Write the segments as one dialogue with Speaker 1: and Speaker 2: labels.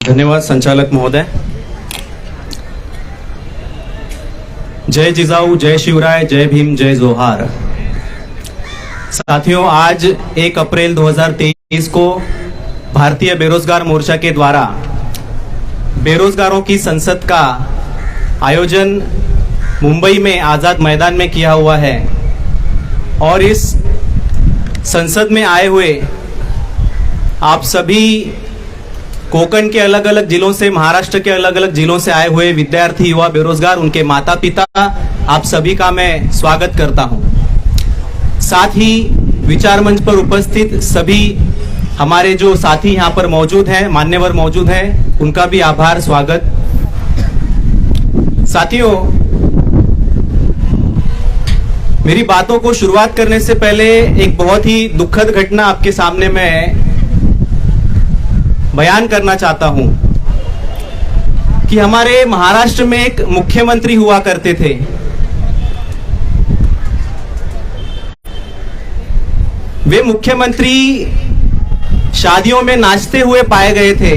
Speaker 1: धन्यवाद संचालक महोदय। जय जिजाऊ, जय शिवराय, जय भीम, जय जोहार। साथियों, आज 1 अप्रैल 2023 को भारतीय बेरोजगार मोर्चा के द्वारा बेरोजगारों की संसद का आयोजन मुंबई में आजाद मैदान में किया हुआ है और इस संसद में आए हुए आप सभी कोंकण के अलग अलग जिलों से, महाराष्ट्र के अलग अलग जिलों से आए हुए विद्यार्थी, युवा, बेरोजगार, उनके माता पिता, आप सभी का मैं स्वागत करता हूं। साथ ही विचार मंच पर उपस्थित सभी हमारे जो साथी यहाँ पर मौजूद हैं, मान्यवर मौजूद हैं, उनका भी आभार, स्वागत। साथियों, मेरी बातों को शुरुआत करने से पहले एक बहुत ही दुखद घटना आपके सामने मैं बयान करना चाहता हूं कि हमारे महाराष्ट्र में एक मुख्यमंत्री हुआ करते थे। वे मुख्यमंत्री शादियों में नाचते हुए पाए गए थे।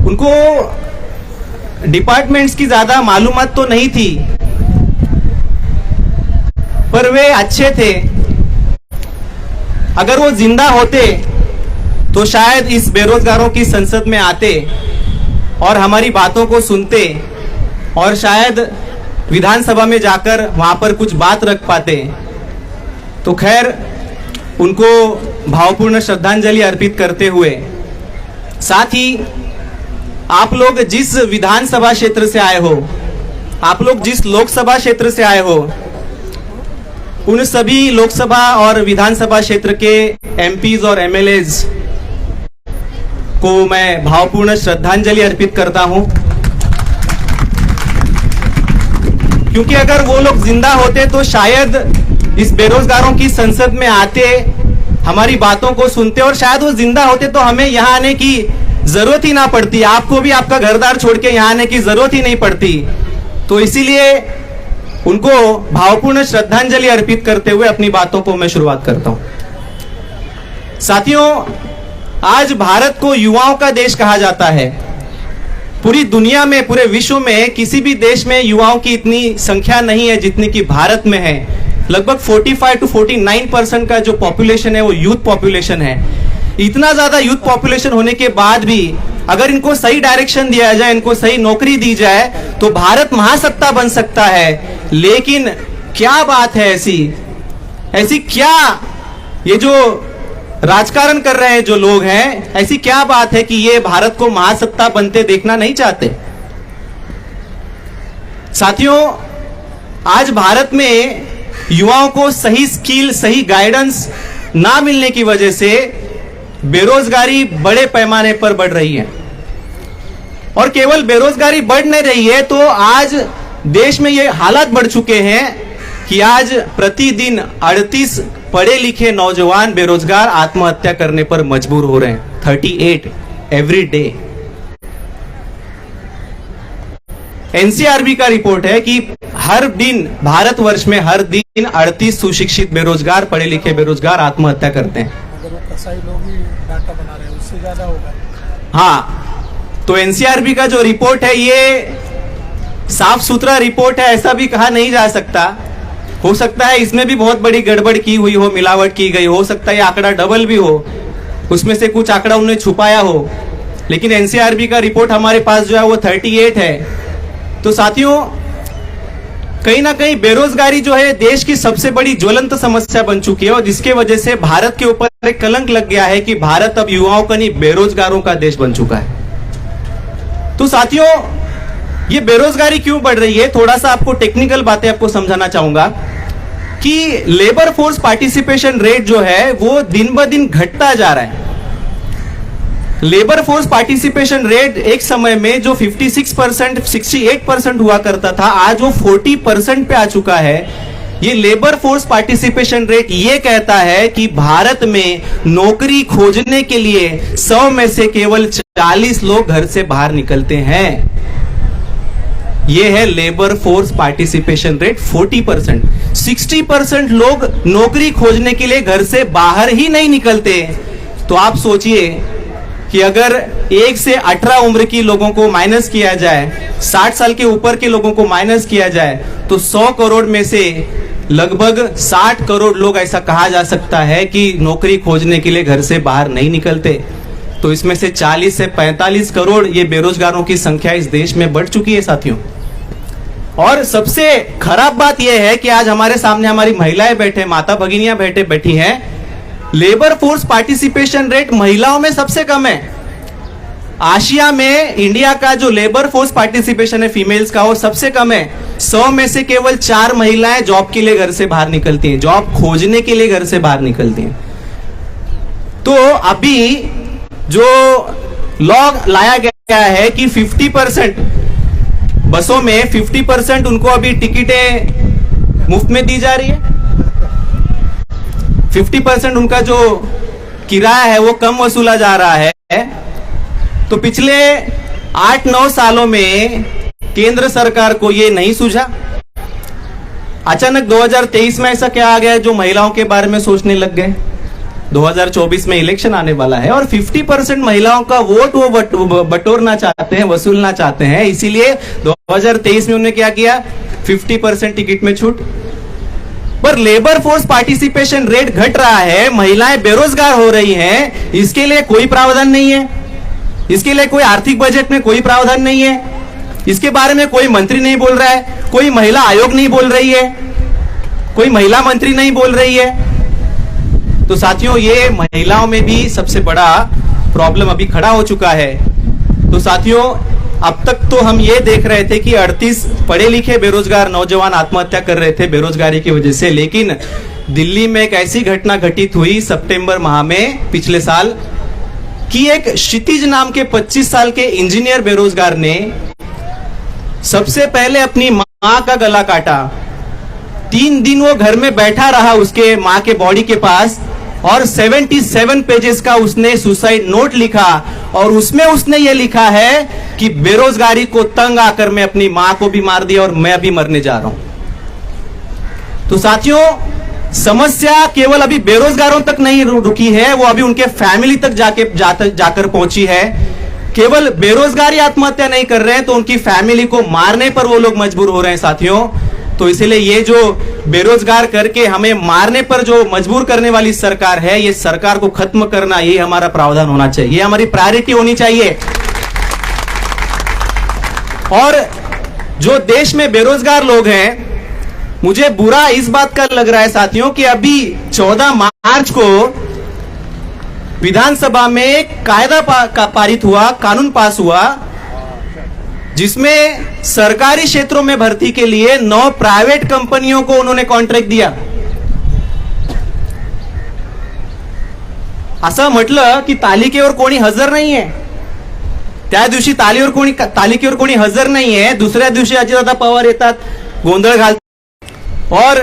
Speaker 1: उनको डिपार्टमेंट्स की ज्यादा मालूमात तो नहीं थी, पर वे अच्छे थे। अगर वो जिंदा होते तो शायद इस बेरोजगारों की संसद में आते और हमारी बातों को सुनते और शायद विधानसभा में जाकर वहां पर कुछ बात रख पाते। तो खैर, उनको भावपूर्ण श्रद्धांजलि अर्पित करते हुए, साथ ही आप लोग जिस विधानसभा क्षेत्र से आए हो, आप लोग जिस लोकसभा क्षेत्र से आए हो, उन सभी लोकसभा और विधानसभा क्षेत्र के एमपीज और एमएलएज को मैं भावपूर्ण श्रद्धांजलि अर्पित करता हूं, क्योंकि अगर वो लोग जिंदा होते तो शायद इस बेरोजगारों की संसद में आते, हमारी बातों को सुनते, और शायद वो जिंदा होते तो हमें यहां आने की जरूरत ही ना पड़ती, आपको भी आपका घरदार छोड़ के यहां आने की जरूरत ही नहीं पड़ती। तो इसीलिए उनको भावपूर्ण श्रद्धांजलि अर्पित करते हुए अपनी बातों को मैं शुरुआत करता हूं। साथियों, आज भारत को युवाओं का देश कहा जाता है। पूरी दुनिया में, पूरे विश्व में किसी भी देश में युवाओं की इतनी संख्या नहीं है जितनी कि भारत में है। लगभग 45 to 49% का जो पॉपुलेशन है वो यूथ पॉपुलेशन है। इतना ज्यादा यूथ पॉपुलेशन होने के बाद भी अगर इनको सही डायरेक्शन दिया जाए, इनको सही नौकरी दी जाए, तो भारत महासत्ता बन सकता है। लेकिन क्या बात है ऐसी क्या, ये जो राजकारण कर रहे हैं जो लोग हैं, ऐसी क्या बात है कि ये भारत को महासत्ता बनते देखना नहीं चाहते? साथियों, आज भारत में युवाओं को सही स्किल, सही गाइडेंस ना मिलने की वजह से बेरोजगारी बड़े पैमाने पर बढ़ रही है। और केवल बेरोजगारी बढ़ नहीं रही है, तो आज देश में ये हालात बढ़ चुके हैं कि आज प्रतिदिन 38 पढ़े लिखे नौजवान बेरोजगार आत्महत्या करने पर मजबूर हो रहे हैं। 38 एवरी डे। एनसीआरबी का रिपोर्ट है कि हर दिन, भारतवर्ष में हर दिन 38 सुशिक्षित बेरोजगार, पढ़े लिखे बेरोजगार आत्महत्या करते हैं।
Speaker 2: कसाई लोग ही डाटा बना रहे हैं, उससे ज्यादा होगा।
Speaker 1: हाँ, तो एनसीआरबी का जो रिपोर्ट है ये साफ सुथरा रिपोर्ट है, ऐसा भी कहा नहीं जा सकता। हो सकता है इसमें भी बहुत बड़ी गड़बड़ की हुई हो, मिलावट की गई हो सकता है, ये आंकड़ा डबल भी हो, उसमें से कुछ आंकड़ा उन्होंने छुपाया हो, लेकिन एनसीआरबी का रिपोर्ट हमारे पास जो है वो 38 है। तो साथियों, कहीं ना कहीं बेरोजगारी जो है देश की सबसे बड़ी ज्वलंत समस्या बन चुकी है और जिसके वजह से भारत के ऊपर एक कलंक लग गया है कि भारत अब युवाओं का नहीं, बेरोजगारों का देश बन चुका है। तो साथियों, ये बेरोजगारी क्यों बढ़ रही है, थोड़ा सा आपको टेक्निकल बातें आपको समझाना चाहूंगा कि लेबर फोर्स पार्टिसिपेशन रेट जो है वो दिन ब दिन घटता जा रहा है। लेबर फोर्स पार्टिसिपेशन रेट एक समय में जो 56%, 68% हुआ करता था, आज वो 40% पे आ चुका है। ये लेबर फोर्स पार्टिसिपेशन रेट ये कहता है कि भारत में नौकरी खोजने के लिए 100 में से केवल 40 लोग घर से बाहर निकलते हैं। ये है लेबर फोर्स पार्टिसिपेशन रेट 40%। 60% लोग नौकरी खोजने के लिए घर से बाहर ही नहीं निकलते। तो आप सोचिए कि अगर 1 से 18 उम्र की लोगों को माइनस किया जाए, 60 साल के ऊपर के लोगों को माइनस किया जाए, तो 100 करोड़ में से लगभग 60 करोड़ लोग ऐसा कहा जा सकता है कि नौकरी खोजने के लिए घर से बाहर नहीं निकलते। तो इसमें से 40 से 45 करोड़ ये बेरोजगारों की संख्या इस देश में बढ़ चुकी है साथियों। और सबसे खराब बात यह है कि आज हमारे सामने हमारी महिलाएं बैठे, माता भगिनियां बैठी हैं, लेबर फोर्स पार्टिसिपेशन रेट महिलाओं में सबसे कम है। आशिया में इंडिया का जो लेबर फोर्स पार्टिसिपेशन है फीमेल्स का, वो सबसे कम है। 100 में से केवल 4 महिलाएं जॉब के लिए घर से बाहर निकलती हैं, जॉब खोजने के लिए घर से बाहर निकलती हैं। तो अभी जो लॉ लाया गया है कि 50% बसों में 50% उनको अभी टिकटें मुफ्त में दी जा रही है, 50% उनका जो किराया है वो कम वसूला जा रहा है। तो पिछले 8-9 सालों में केंद्र सरकार को ये नहीं सूझा। अचानक 2023 में ऐसा क्या आ गया जो महिलाओं के बारे में सोचने लग गए। 2024 में इलेक्शन आने वाला है और 50% महिलाओं का वोट वो बटोरना चाहते हैं, वसूलना चाहते हैं। इसीलिए 2023 में उन्होंने क्या किया, 50% टिकट में छूट। पर लेबर फोर्स पार्टिसिपेशन रेट घट रहा है, महिलाएं बेरोजगार हो रही हैं, इसके लिए कोई प्रावधान नहीं है, इसके लिए कोई आर्थिक बजट में कोई प्रावधान नहीं है, इसके बारे में कोई मंत्री नहीं बोल रहा है, कोई महिला आयोग नहीं बोल रही है, कोई महिला मंत्री नहीं बोल रही है। तो साथियों, ये महिलाओं में भी सबसे बड़ा प्रॉब्लम अभी खड़ा हो चुका है। तो साथियों, अब तक तो हम ये देख रहे थे कि 38 पढ़े लिखे बेरोजगार नौजवान आत्महत्या कर रहे थे बेरोजगारी की वजह से, लेकिन दिल्ली में एक ऐसी घटना घटित हुई सितंबर माह में पिछले साल कि एक क्षितिज नाम के 25 साल के इंजीनियर बेरोजगार ने सबसे पहले अपनी मां का गला काटा। 3 दिन वो घर में बैठा रहा उसके मां के बॉडी के पास और 77 पेजेस का उसने सुसाइड नोट लिखा और उसमें उसने ये लिखा है कि बेरोजगारी को तंग आकर मैं अपनी मां को भी मार दिया और मैं भी मरने जा रहा हूं। तो साथियों, समस्या केवल अभी बेरोजगारों तक नहीं रुकी है, वो अभी उनके फैमिली तक जाकर पहुंची है। केवल बेरोजगारी आत्महत्या नहीं कर रहे हैं, तो उनकी फैमिली को मारने पर वो लोग मजबूर हो रहे हैं साथियों। तो इसलिए ये जो बेरोजगार करके हमें मारने पर जो मजबूर करने वाली सरकार है, ये सरकार को खत्म करना, ये हमारा प्रावधान होना चाहिए, ये हमारी प्रायोरिटी होनी चाहिए। और जो देश में बेरोजगार लोग हैं, मुझे बुरा इस बात का लग रहा है साथियों कि अभी 14 मार्च को विधानसभा में एक कायदा पारित हुआ, कानून पास हुआ, जिसमें सरकारी क्षेत्रों में भर्ती के लिए 9 प्राइवेट कंपनियों को उन्होंने कॉन्ट्रैक्ट दिया। असं म्हटलं की तालिकेवर कोणी हजर नाहीये, त्या दिवशी तालिकेवर कोणी हजर नाहीये, दुसऱ्या दिवशी अजितदादा पवार येतात, गोंधळ घालतात। और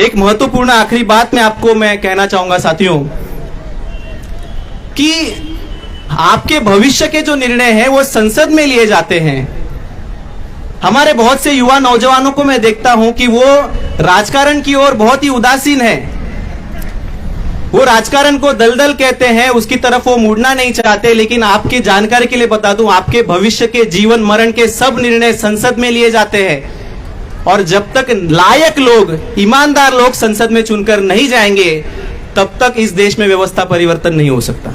Speaker 1: एक महत्वपूर्ण आखिरी बात मैं कहना चाहूंगा साथियों कि आपके भविष्य के जो निर्णय हैं वो संसद में लिए जाते हैं। हमारे बहुत से युवा नौजवानों को मैं देखता हूं कि वो राजकारण की ओर बहुत ही उदासीन है, वो राजकारण को दलदल कहते हैं, उसकी तरफ वो मुड़ना नहीं चाहते। लेकिन आपकी जानकारी के लिए बता दूं, आपके भविष्य के जीवन मरण के सब निर्णय संसद में लिए जाते हैं और जब तक लायक लोग, ईमानदार लोग संसद में चुनकर नहीं जाएंगे, तब तक इस देश में व्यवस्था परिवर्तन नहीं हो सकता।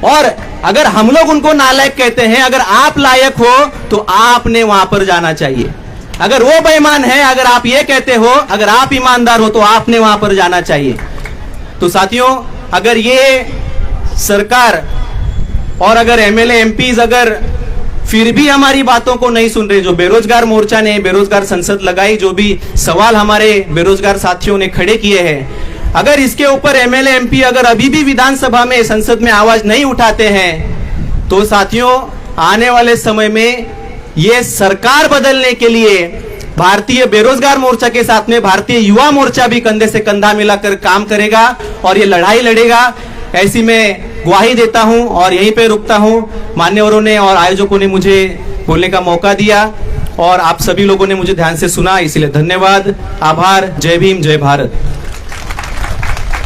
Speaker 1: और अगर हम लोग उनको नालायक कहते हैं, अगर आप लायक हो तो आपने वहां पर जाना चाहिए। अगर वो बेईमान है, अगर आप ये कहते हो, अगर आप ईमानदार हो तो आपने वहां पर जाना चाहिए। तो साथियों, अगर ये सरकार और अगर एमएलए एमपीज अगर फिर भी हमारी बातों को नहीं सुन रहे, जो बेरोजगार मोर्चा ने बेरोजगार संसद लगाई, जो भी सवाल हमारे बेरोजगार साथियों ने खड़े किए हैं, अगर इसके ऊपर एमएलए एमपी अगर अभी भी विधानसभा में, संसद में आवाज नहीं उठाते हैं, तो साथियों आने वाले समय में ये सरकार बदलने के लिए भारतीय बेरोजगार मोर्चा के साथ में भारतीय युवा मोर्चा भी कंधे से कंधा मिलाकर काम करेगा और ये लड़ाई लड़ेगा, ऐसी मैं ग्वाही देता हूं और यहीं पे रुकता हूं। मान्यवरों ने और आयोजकों ने मुझे बोलने का मौका दिया और आप सभी लोगों ने मुझे ध्यान से सुना, इसलिए धन्यवाद, आभार। जय भीम, जय भारत।